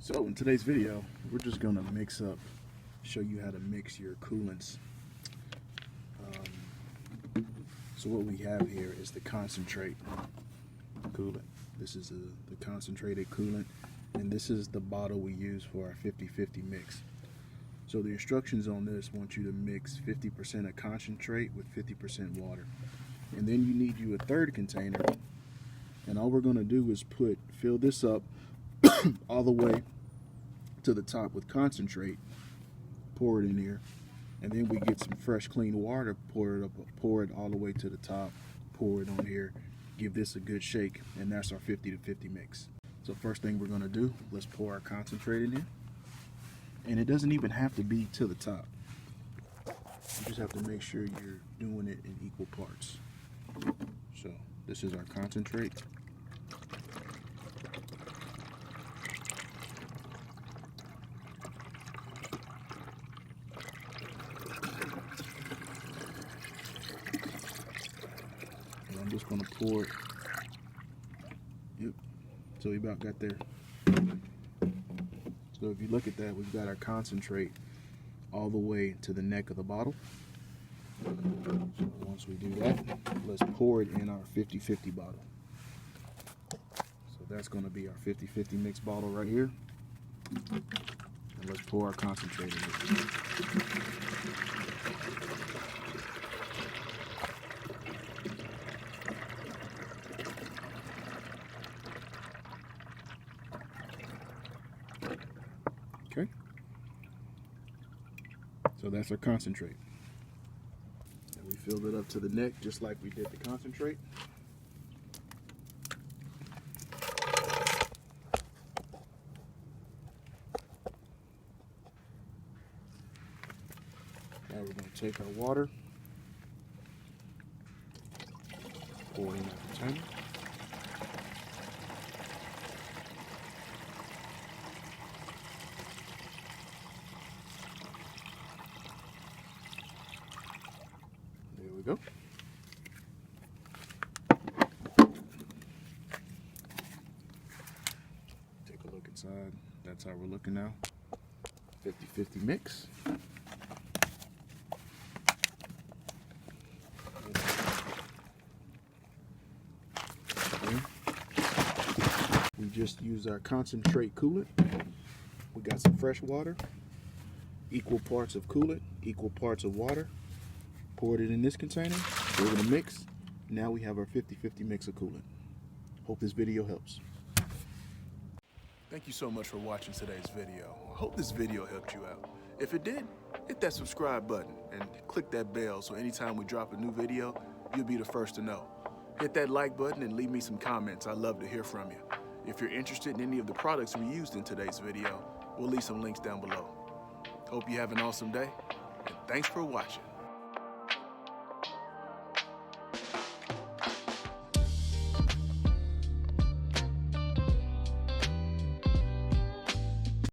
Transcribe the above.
So in today's video, we're just gonna show you how to mix your coolants. So what we have here is the concentrate coolant. This is the concentrated coolant, and this is the bottle we use for our 50-50 mix. So the instructions on this want you to mix 50% of concentrate with 50% water. And then you need you a third container, and all we're gonna do is fill this up all the way to the top with concentrate, pour it in here, and then we get some fresh clean water, pour it all the way to the top, pour it on here, give this a good shake, and that's our 50-50 mix. So first thing we're going to do, let's pour our concentrate in here, and it doesn't even have to be to the top. You just have to make sure you're doing it in equal parts. So this is our concentrate. I'm just going to pour it. Yep. So we about got there. So if you look at that, we've got our concentrate all the way to the neck of the bottle. So once we do that, let's pour it in our 50-50 bottle. So that's going to be our 50-50 mix bottle right here. And let's pour our concentrate in it. Okay, so that's our concentrate. And we filled it up to the neck just like we did the concentrate. Now we're going to take our water, pour it in our container. There we go. Take a look inside. That's how we're looking now. 50-50 mix. We just used our concentrate coolant. We got some fresh water, equal parts of coolant, equal parts of water. Poured it in this container, gave it a mix. Now we have our 50-50 mix of coolant. Hope this video helps. Thank you so much for watching today's video. I hope this video helped you out. If it did, hit that subscribe button and click that bell so anytime we drop a new video, you'll be the first to know. Hit that like button and leave me some comments. I'd love to hear from you. If you're interested in any of the products we used in today's video, we'll leave some links down below. Hope you have an awesome day, and thanks for watching.